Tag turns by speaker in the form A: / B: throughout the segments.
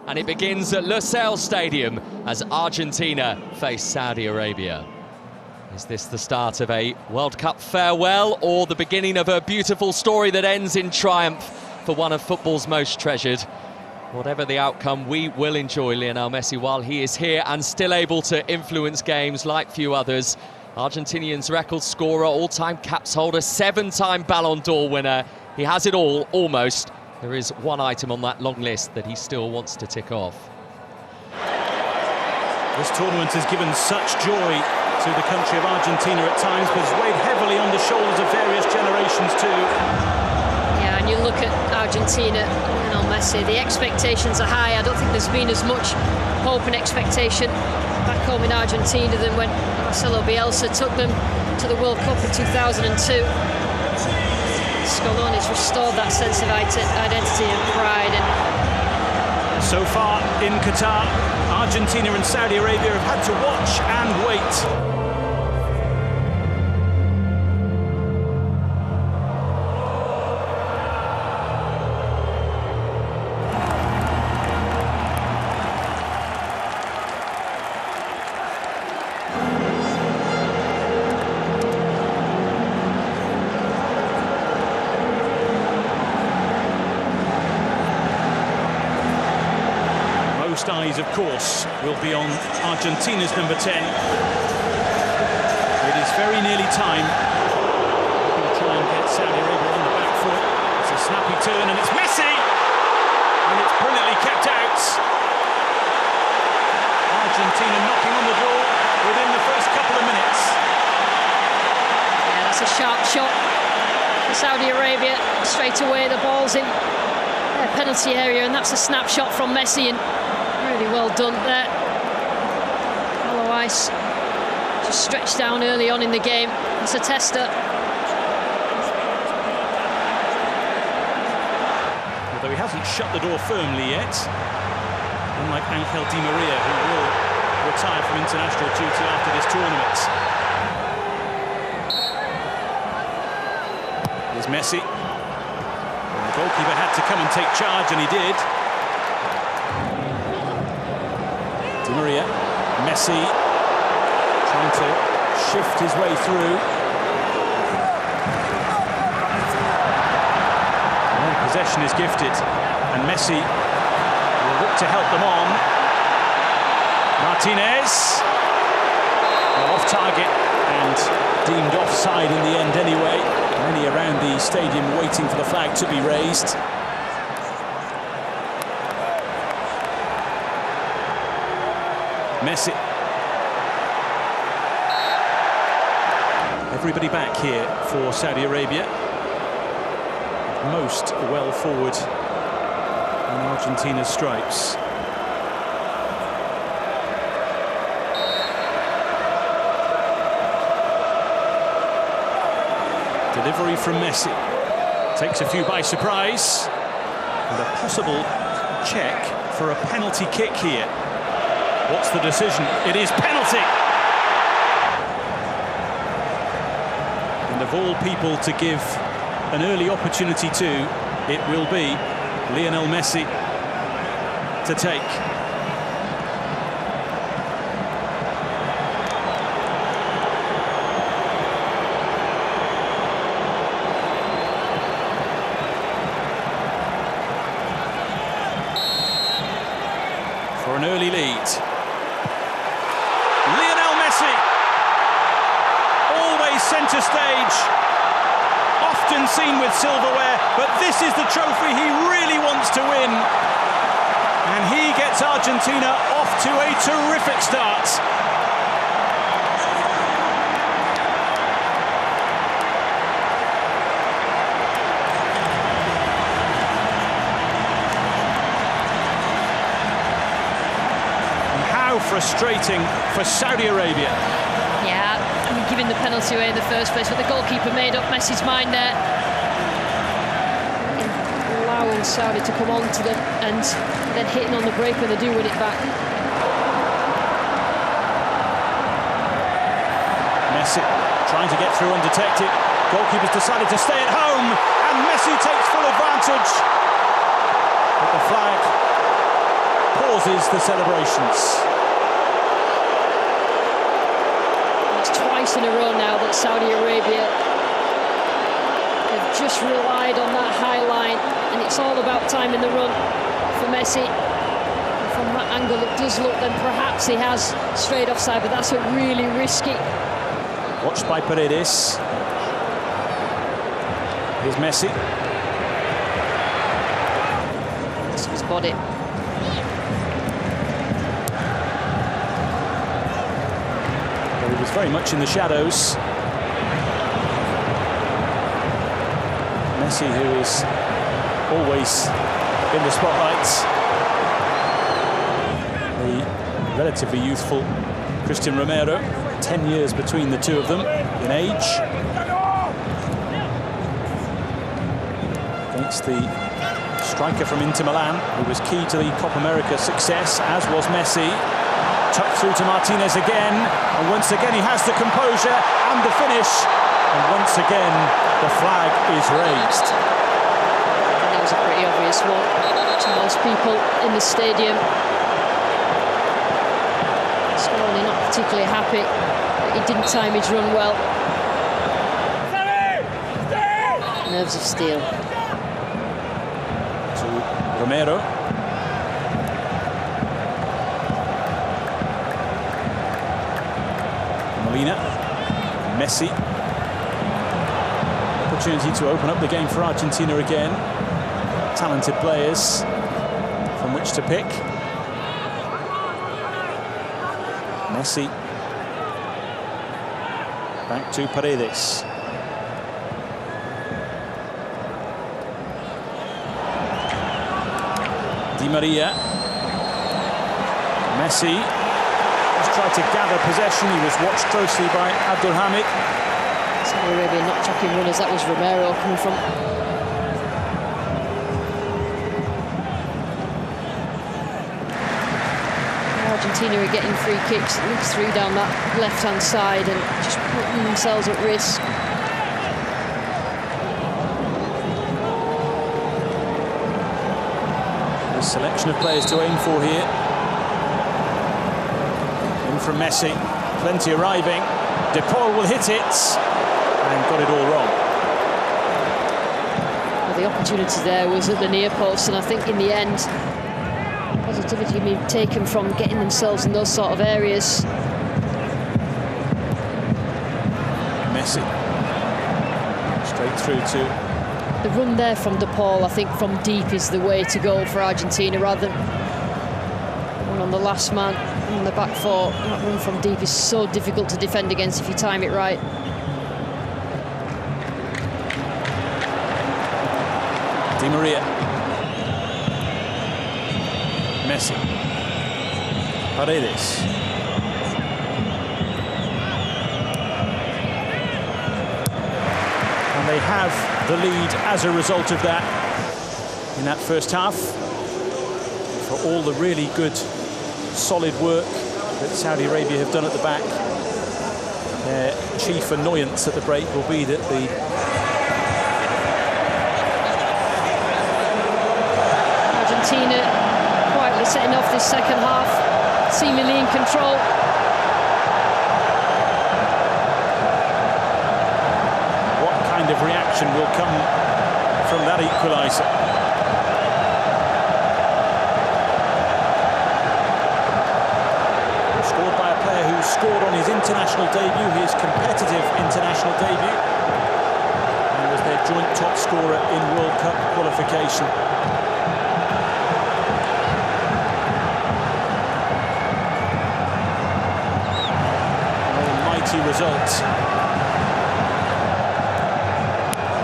A: And it begins at Lusail Stadium as Argentina face Saudi Arabia. Is this the start of a World Cup farewell or the beginning of a beautiful story that ends in triumph for one of football's most treasured? Whatever the outcome, we will enjoy Lionel Messi while he is here and still able to influence games like few others. Argentinian's record scorer, all-time caps holder, 7-time Ballon d'Or winner. He has it all, almost. There is one item on that long list that he still wants to tick off.
B: This tournament has given such joy to the country of Argentina at times, but has weighed heavily on the shoulders of various generations too.
C: Yeah, and you look at Argentina, Lionel Messi, the expectations are high. I don't think there's been as much hope and expectation back home in Argentina than when Marcelo Bielsa took them to the World Cup in 2002. Scaloni's restored that sense of identity and pride. And
B: so far in Qatar, Argentina and Saudi Arabia have had to watch and wait. Most eyes, of course, will be on Argentina's number 10. It is very nearly time. We're going to try and get Saudi Arabia on the back foot. It's a snappy turn, and it's Messi! And it's brilliantly kept out. Argentina knocking on the door within the first couple of minutes.
C: Yeah, that's a sharp shot for Saudi Arabia. Straight away, the ball's in their penalty area, and that's a snapshot from Messi. And really well done there. Hollow ice just stretched down early on in the game. It's a tester.
B: Although he hasn't shut the door firmly yet, unlike Angel Di Maria, who will retire from international duty after this tournament. Here's Messi. And the goalkeeper had to come and take charge, and he did. Di Maria, Messi trying to shift his way through. And possession is gifted, and Messi will look to help them on. Martinez, well, off target and deemed offside in the end anyway. Many around the stadium waiting for the flag to be raised. Messi. Everybody back here for Saudi Arabia. Most well forward in Argentina's stripes. Delivery from Messi. Takes a few by surprise. And a possible check for a penalty kick here. What's the decision? It is penalty! And of all people to give an early opportunity to, it will be Lionel Messi to take. For an early lead. Lionel Messi, always centre stage, often seen with silverware, but this is the trophy he really wants to win. And he gets Argentina off to a terrific start. Frustrating for Saudi Arabia.
C: Yeah, I mean, giving the penalty away in the first place, but the goalkeeper made up Messi's mind there, allowing Saudi to come on to them and then hitting on the break when they do win it back.
B: Messi trying to get through undetected. Goalkeeper's decided to stay at home, and Messi takes full advantage. But the flag pauses the celebrations.
C: It's twice in a row now that Saudi Arabia have just relied on that high line, and it's all about timing the run for Messi. And from that angle, it does look then perhaps he has strayed offside, but that's a really risky.
B: Watched by Paredes. Here's Messi.
C: It's his body.
B: Well, he was very much in the shadows. Messi, who is always in the spotlight. The relatively youthful Christian Romero, 10 years between the two of them in age. Against the striker from Inter Milan, who was key to the Copa America success, as was Messi. Tucked through to Martinez again, and once again he has the composure and the finish, and once again the flag is raised.
C: I think that was a pretty obvious one to most people in the stadium. Scoloni not particularly happy that he didn't time his run well. Nerves of steel.
B: To Romero. Molina. Messi. Opportunity to open up the game for Argentina again. Talented players from which to pick. Messi. Back to Paredes. Di Maria. Messi has tried to gather possession. He was watched closely by Abdulhamid.
C: Saudi Arabia not tracking runners. That was Romero coming from. Argentina are getting free kicks, at least 3 down that left-hand side, and just putting themselves at risk.
B: A selection of players to aim for here. In from Messi, plenty arriving. De Paul will hit it, and got it all wrong.
C: Well, the opportunity there was at the near post, and I think in the end, positivity being taken from getting themselves in those sort of areas.
B: Messi, straight through to.
C: The run there from De Paul, I think from deep is the way to go for Argentina, rather than one on the last man on the back four. That run from deep is so difficult to defend against if you time it right.
B: Di Maria. Messi. Paredes. And they have the lead as a result of that in that first half. For all the really good, solid work that Saudi Arabia have done at the back, their chief annoyance at the break will be that the
C: Argentina quietly setting off this second half, seemingly in control.
B: What kind of reaction will come from that equaliser? Scored by a player who scored on his international debut, his competitive international debut, and was their joint top scorer in World Cup qualification. Result.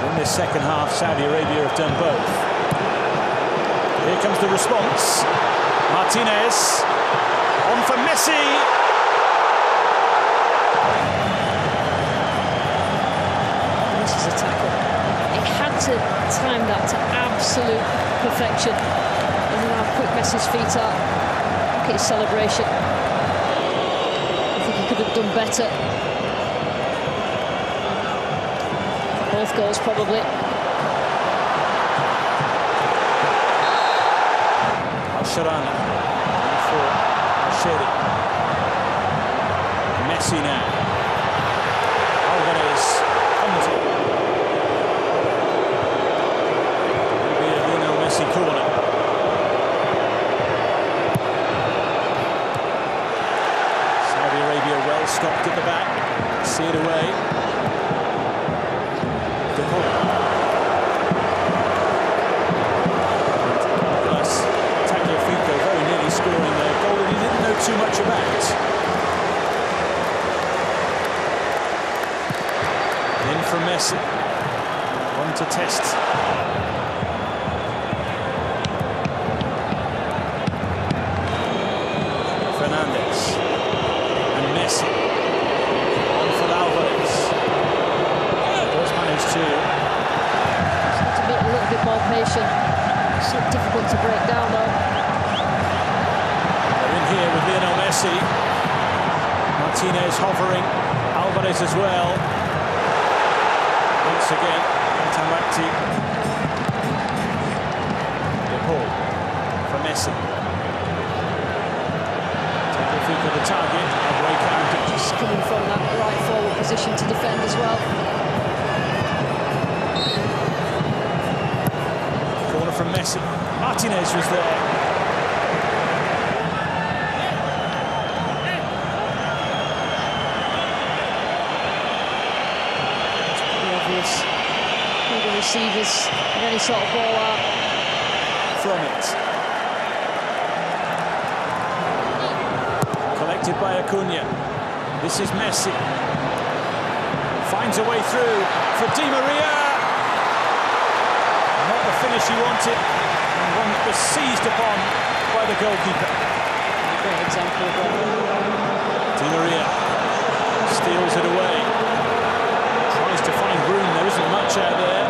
B: In this second half, Saudi Arabia have done both. Here comes the response. Martinez on for Messi.
C: This is a tackle. It had to time that to absolute perfection. And how quick Messi's feet are. Look at his celebration. I think he could have done better. Both goals, probably.
B: Al-Sharana. Shady. Messi now. Alvarez. Maybe a Lionel Messi corner. Saudi Arabia well stopped at the back. See it away. Scoring their goal that he didn't know too much about. In from Messi. One to test. Fernandes. And Messi. On for Alvarez. Does manage to...
C: It's a little bit more patient. It's so difficult to break down though.
B: Here with Lionel Messi. Martinez hovering. Alvarez as well. Once again, Tamati. De Paul for Messi. Take a look at the target. Away counter.
C: Just coming from that right forward position to defend as well.
B: Corner from Messi. Martinez was there.
C: Who the receivers of any sort of ball are.
B: From it. Collected by Acuna. This is Messi. Finds a way through for Di Maria. Not the finish he wanted. And one that was seized upon by the goalkeeper.
C: Great example of that.
B: Di Maria steals it away. To find room, there isn't much out there.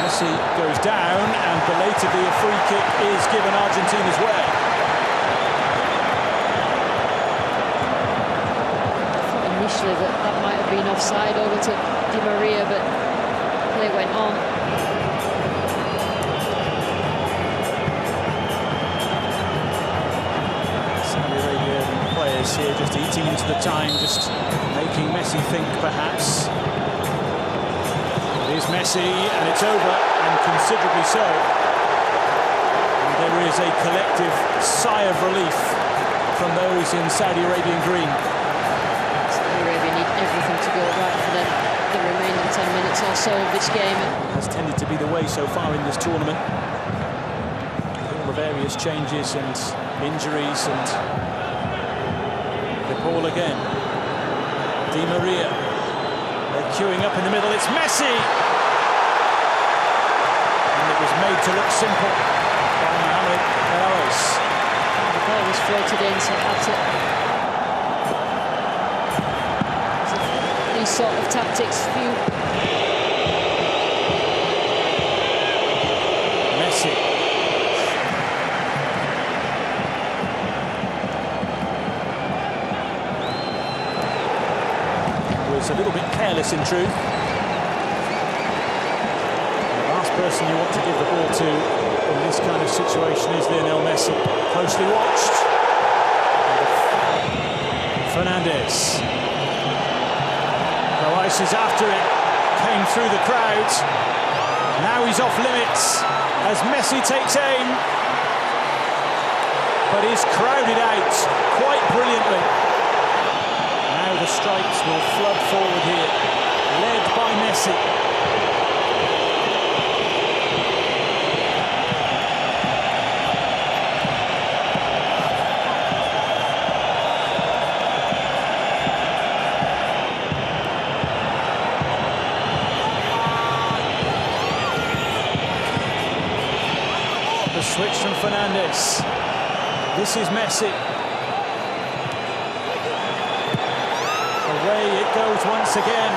B: Messi goes down, and belatedly a free kick is given Argentina's way.
C: I thought initially that might have been offside over to Di Maria, but play went on.
B: Saudi Arabian players here just eating into the time, just making Messi think, perhaps. It is Messi, and it's over, and considerably so. And there is a collective sigh of relief from those in Saudi Arabian green.
C: Saudi Arabia need everything to go right for them the remaining 10 minutes or so of this game.
B: Has tended to be the way so far in this tournament. All the various changes and injuries, and the ball again. Di Maria, they're queuing up in the middle, it's Messi! And it was made to look simple by Mohamed Morales.
C: The ball was floated in, so it had to... These sort of tactics,
B: Messi. A little bit careless in truth. The last person you want to give the ball to in this kind of situation is Lionel Messi. Closely watched. Fernandes. Ruiz is after it. Came through the crowd. Now he's off limits as Messi takes aim. But is crowded out quite brilliantly. The strikes will flood forward here, led by Messi. The switch from Fernandes. This is Messi. Away it goes once again.